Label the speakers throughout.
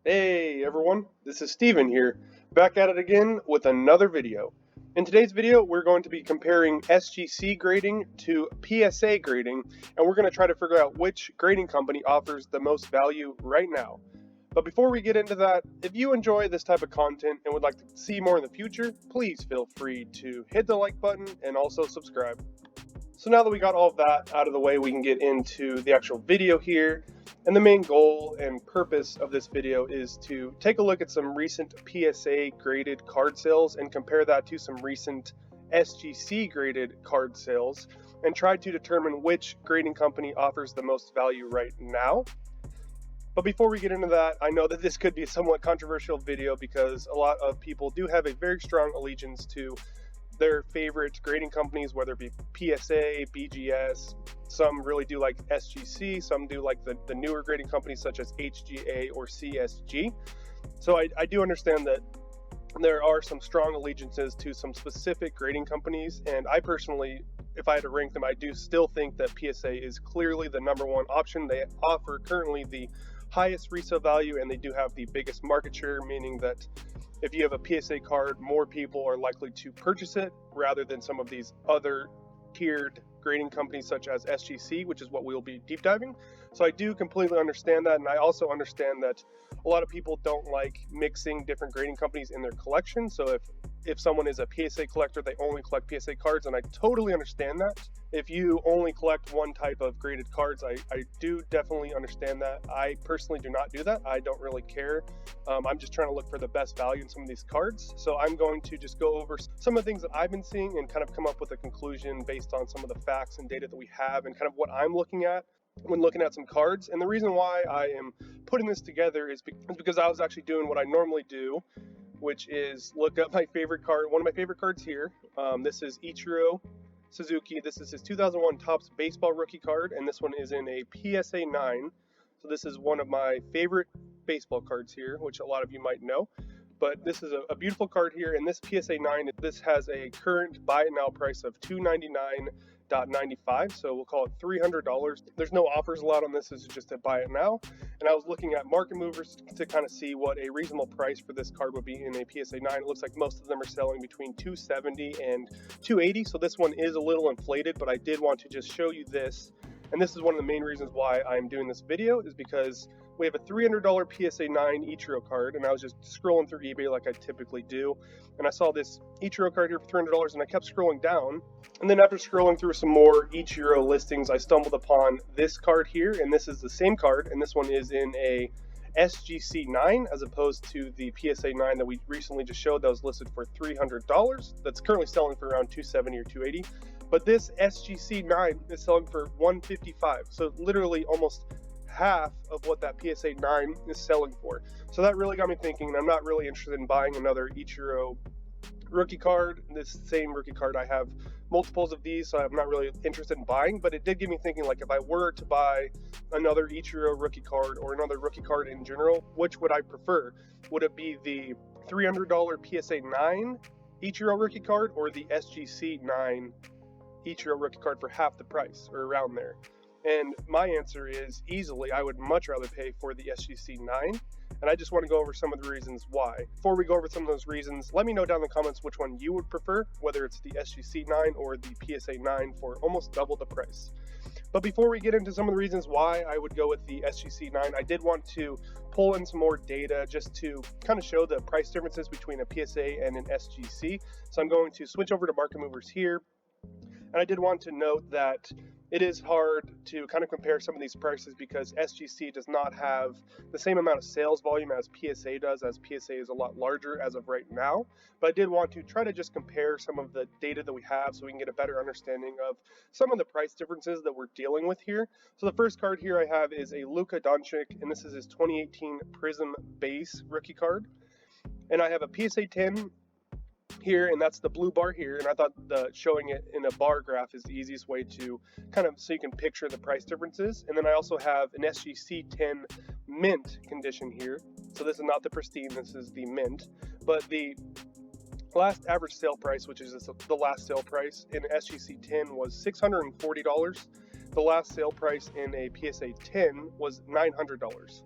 Speaker 1: Hey everyone, this is Steven here, back at it again with another video. In today's video, we're going to be comparing SGC grading to PSA grading, and we're going to try to figure out which grading company offers the most value right now. But before we get into that, if you enjoy this type of content and would like to see more in the future, please feel free to hit the like button and also subscribe. So now that we got all of that out of the way, we can get into the actual video here. And the main goal and purpose of this video is to take a look at some recent PSA graded card sales and compare that to some recent SGC graded card sales and try to determine which grading company offers the most value right now. But before we get into that, I know that this could be a somewhat controversial video because a lot of people do have a very strong allegiance to their favorite grading companies, whether it be PSA, BGS. Some really do like SGC, some do like the newer grading companies such as HGA or CSG. So I do understand that there are some strong allegiances to some specific grading companies, and I personally, if I had to rank them, I do still think that PSA is clearly the number one option. They offer currently the highest resale value, and they do have the biggest market share, meaning that if you have a PSA card, more people are likely to purchase it rather than some of these other tiered grading companies such as SGC, which is what we'll be deep diving. So I do completely understand that, and I also understand that a lot of people don't like mixing different grading companies in their collection. So if someone is a PSA collector, they only collect PSA cards, and I totally understand that. If you only collect one type of graded cards, I do definitely understand that. I personally do not do that. I don't really care. I'm just trying to look for the best value in some of these cards. So I'm going to just go over some of the things that I've been seeing and kind of come up with a conclusion based on some of the facts and data that we have and kind of what I'm looking at when looking at some cards. And the reason why I am putting this together is because I was actually doing what I normally do, which is look up my favorite card, one of my favorite cards here. This is Ichiro Suzuki. This is his 2001 Topps Baseball rookie card, and this one is in a PSA 9. So this is one of my favorite baseball cards here, which a lot of you might know. But this is a beautiful card here, and this PSA 9, this has a current buy it now price of $299.95, so we'll call it $300. There's no offers allowed on this. This is just a buy it now. And I was looking at market movers to kind of see what a reasonable price for this card would be in a PSA 9. It looks like most of them are selling between $270 and $280, so this one is a little inflated, but I did want to just show you this. And this is one of the main reasons why I'm doing this video, is because we have a $300 PSA 9 Ichiro card, and I was just scrolling through eBay like I typically do, and I saw this Ichiro card here for $300, and I kept scrolling down, and then after scrolling through some more Ichiro listings, I stumbled upon this card here, and this is the same card, and this one is in a SGC 9 as opposed to the PSA 9 that we recently just showed that was listed for $300. That's currently selling for around $270 or $280. But this SGC 9 is selling for $155. So literally almost half of what that PSA 9 is selling for. So that really got me thinking, and I'm not really interested in buying another Ichiro rookie card. This same rookie card, I have multiples of these, so I'm not really interested in buying, but it did get me thinking, like, if I were to buy another Ichiro rookie card or another rookie card in general, which would I prefer? Would it be the $300 PSA 9 Ichiro rookie card or the SGC 9 Ichiro rookie card for half the price or around there? And my answer is easily, I would much rather pay for the SGC 9. And I just want to go over some of the reasons why. Before we go over some of those reasons, let me know down in the comments which one you would prefer, whether it's the SGC 9 or the PSA 9 for almost double the price. But before we get into some of the reasons why I would go with the SGC 9, I did want to pull in some more data just to kind of show the price differences between a PSA and an SGC. So I'm going to switch over to market movers here. And I did want to note that it is hard to kind of compare some of these prices because SGC does not have the same amount of sales volume as PSA does, as PSA is a lot larger as of right now. But I did want to try to just compare some of the data that we have so we can get a better understanding of some of the price differences that we're dealing with here. So the first card here I have is a Luka Doncic, and this is his 2018 Prizm base rookie card. And I have a PSA 10 here, and that's the blue bar here, and I thought showing it in a bar graph is the easiest way to kind of so you can picture the price differences. And then I also have an SGC 10 mint condition here, so this is not the pristine, this is the mint, but the last average sale price, which is the last sale price in SGC 10, was $640. The last sale price in a PSA 10 was $900.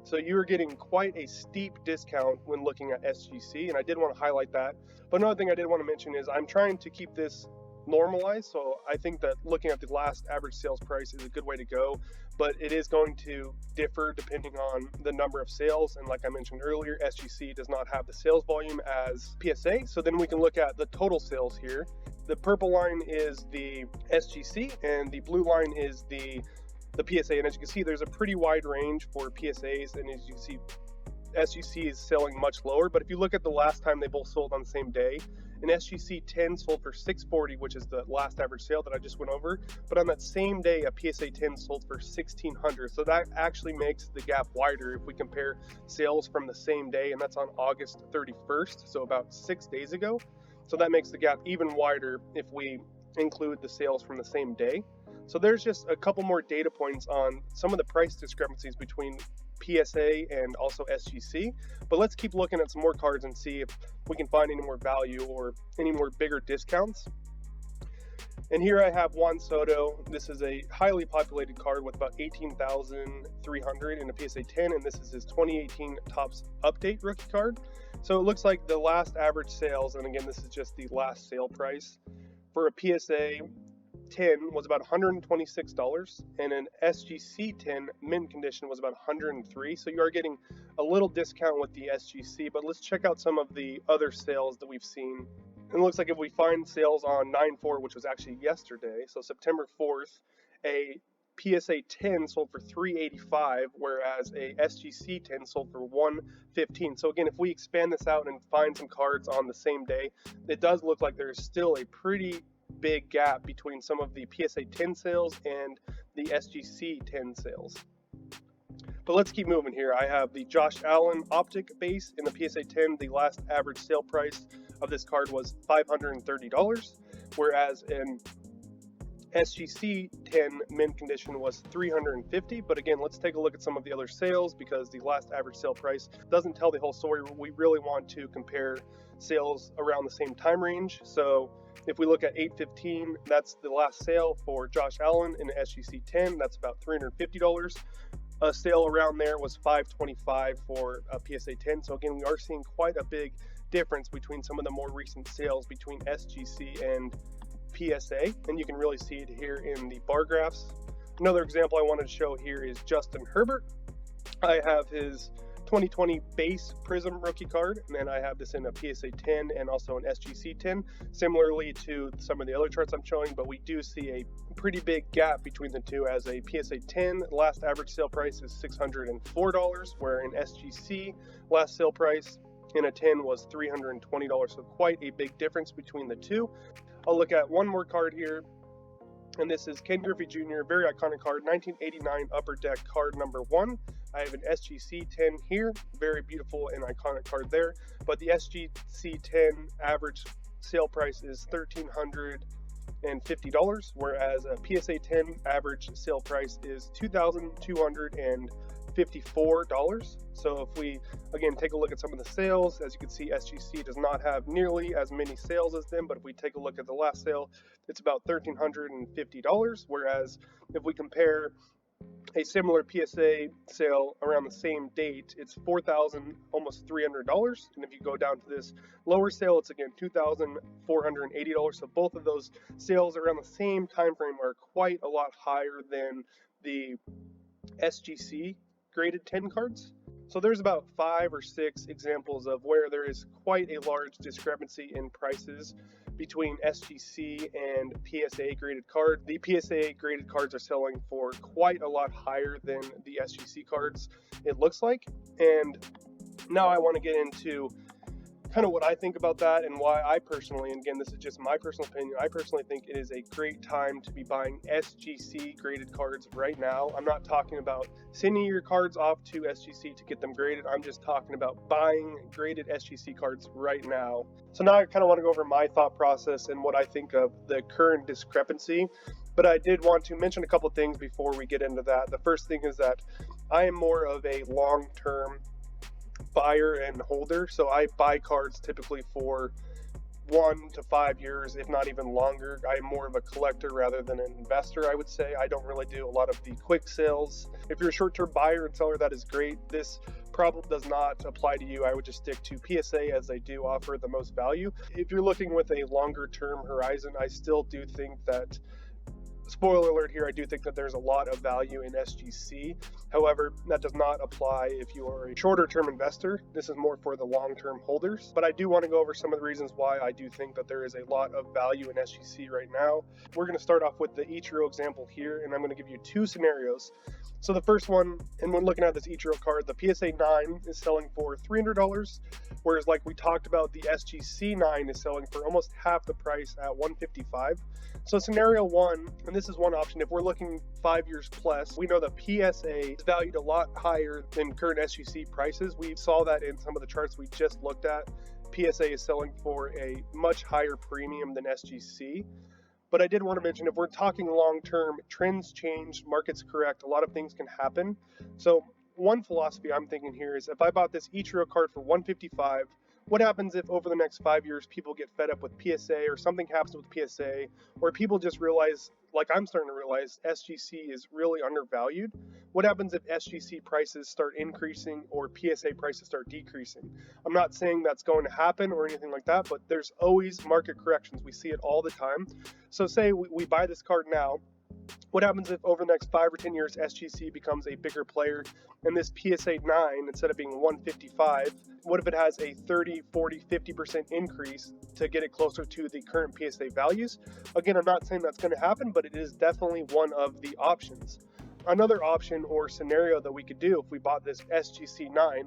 Speaker 1: So you're getting quite a steep discount when looking at SGC, and I did want to highlight that. But another thing I did want to mention is I'm trying to keep this normalized, so I think that looking at the last average sales price is a good way to go, but it is going to differ depending on the number of sales. And like I mentioned earlier, SGC does not have the sales volume as PSA. So then we can look at the total sales here. The purple line is the SGC and the blue line is the PSA, and as you can see, there's a pretty wide range for PSAs, and as you can see, SGC is selling much lower. But if you look at the last time they both sold on the same day, an SGC 10 sold for $640, which is the last average sale that I just went over. But on that same day, a PSA 10 sold for $1,600. So that actually makes the gap wider if we compare sales from the same day, and that's on August 31st, so about 6 days ago. So that makes the gap even wider if we include the sales from the same day. So there's just a couple more data points on some of the price discrepancies between PSA and also SGC, but let's keep looking at some more cards and see if we can find any more value or any more bigger discounts. And here I have Juan Soto. This is a highly populated card with about 18,300 in a PSA 10, and this is his 2018 Topps Update rookie card. So it looks like the last average sales, and again, this is just the last sale price, for a PSA 10 was about $126, and an SGC 10 mint condition was about $103. So you are getting a little discount with the SGC, but let's check out some of the other sales that we've seen. And it looks like if we find sales on 9/4, which was actually yesterday, so September 4th, a PSA 10 sold for $385, whereas a SGC 10 sold for $115. So again, if we expand this out and find some cards on the same day, it does look like there's still a pretty big gap between some of the PSA 10 sales and the SGC 10 sales. But let's keep moving here. I have the Josh Allen Optic base in the PSA 10. The last average sale price of this card was $530, whereas an SGC 10 mint condition was $350. But again, let's take a look at some of the other sales because the last average sale price doesn't tell the whole story. We really want to compare sales around the same time range. So if we look at 8/15, that's the last sale for Josh Allen in the SGC 10. That's about $350. A sale around there was $525 for a PSA 10. So again, we are seeing quite a big difference between some of the more recent sales between SGC and PSA, and you can really see it here in the bar graphs. Another example I wanted to show here is Justin Herbert. I have his 2020 base Prizm rookie card, and then I have this in a PSA 10 and also an SGC 10, similarly to some of the other charts I'm showing, but we do see a pretty big gap between the two, as a PSA 10 last average sale price is $604, where an SGC last sale price in a 10 was $320, so quite a big difference between the two. I'll look at one more card here, and this is Ken Griffey Jr., very iconic card, 1989 Upper Deck card number 1. I have an SGC 10 here, very beautiful and iconic card there, but the SGC 10 average sale price is $1,350, whereas a PSA 10 average sale price is $2,254. So if we, again, take a look at some of the sales, as you can see, SGC does not have nearly as many sales as them, but if we take a look at the last sale, it's about $1,350, whereas if we compare a similar PSA sale around the same date, it's $4,000, almost $300. And if you go down to this lower sale, it's again $2,480. So both of those sales around the same time frame are quite a lot higher than the SGC graded 10 cards. So there's about 5 or 6 examples of where there is quite a large discrepancy in prices between SGC and PSA graded card. The PSA graded cards are selling for quite a lot higher than the SGC cards, it looks like. And now I want to get into kind of what I think about that and why I personally, and again, this is just my personal opinion, I personally think it is a great time to be buying SGC graded cards right now. I'm not talking about sending your cards off to SGC to get them graded. I'm just talking about buying graded SGC cards right now. So now I kind of want to go over my thought process and what I think of the current discrepancy. But I did want to mention a couple things before we get into that. The first thing is that I am more of a long-term buyer and holder, so I buy cards typically for 1 to 5 years, if not even longer. I'm more of a collector rather than an investor, I would say. I don't really do a lot of the quick sales. If you're a short-term buyer and seller, that is great. This problem does not apply to you. I would just stick to PSA, as they do offer the most value. If you're looking with a longer-term horizon, I still do think that, spoiler alert here, I do think that there's a lot of value in SGC. However, that does not apply if you are a shorter term investor. This is more for the long term holders. But I do want to go over some of the reasons why I do think that there is a lot of value in SGC right now. We're going to start off with the Ichiro example here, and I'm going to give you two scenarios. So the first one, and when looking at this Ichiro card, the PSA 9 is selling for $300, whereas like we talked about, the SGC 9 is selling for almost half the price at $155. So scenario one, and this is one option, if we're looking 5 years plus, we know that PSA is valued a lot higher than current SGC prices. We saw that in some of the charts we just looked at. PSA is selling for a much higher premium than SGC. But I did want to mention, if we're talking long term, trends change, markets correct, a lot of things can happen. So one philosophy I'm thinking here is, if I bought this Ichiro card for $155, what happens if over the next 5 years people get fed up with PSA, or something happens with PSA, or people just realize, like I'm starting to realize, SGC is really undervalued? What happens if SGC prices start increasing or PSA prices start decreasing? I'm not saying that's going to happen or anything like that, but there's always market corrections. We see it all the time. So say we buy this card now. What happens if over the next 5 or 10 years SGC becomes a bigger player, and this PSA 9, instead of being 155, what if it has a 30, 40, 50% increase to get it closer to the current PSA values? Again, I'm not saying that's going to happen, but it is definitely one of the options. Another option or scenario that we could do if we bought this SGC 9,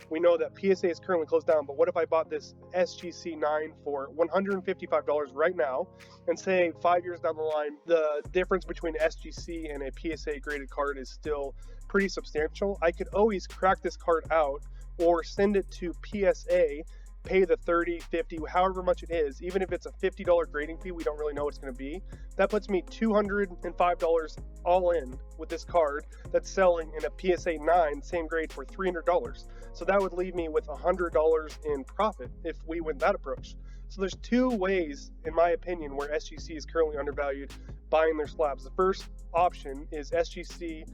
Speaker 1: we know that PSA is currently closed down, but what if I bought this SGC 9 for $155 right now, and say 5 years down the line, the difference between SGC and a PSA graded card is still pretty substantial? I could always crack this card out or send it to PSA, pay the 30, 50, however much it is. Even if it's a $50 grading fee, we don't really know what it's going to be. That puts me $205 all in with this card that's selling in a PSA 9, same grade, for $300. So that would leave me with $100 in profit if we went that approach. So there's two ways, in my opinion, where SGC is currently undervalued buying their slabs. The first option is SGC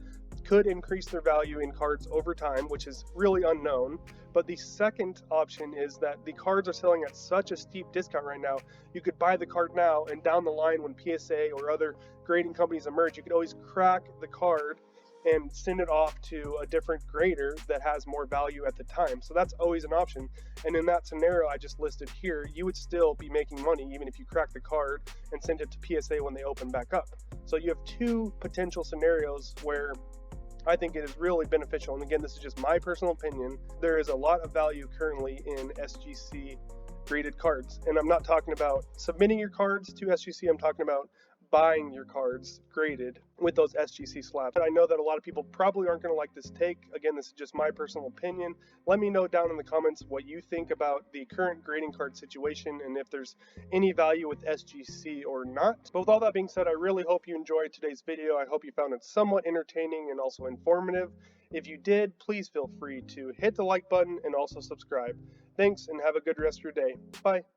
Speaker 1: could increase their value in cards over time, which is really unknown. But the second option is that the cards are selling at such a steep discount right now, you could buy the card now, and down the line when PSA or other grading companies emerge, you could always crack the card and send it off to a different grader that has more value at the time. So that's always an option. And in that scenario I just listed here, you would still be making money even if you crack the card and send it to PSA when they open back up. So you have two potential scenarios where I think it is really beneficial. And again, this is just my personal opinion. There is a lot of value currently in SGC graded cards. And I'm not talking about submitting your cards to SGC, I'm talking about buying your cards graded with those SGC slabs. And I know that a lot of people probably aren't going to like this take. Again, this is just my personal opinion. Let me know down in the comments what you think about the current grading card situation and if there's any value with SGC or not. But with all that being said, I really hope you enjoyed today's video. I hope you found it somewhat entertaining and also informative. If you did, please feel free to hit the like button and also subscribe. Thanks, and have a good rest of your day. Bye.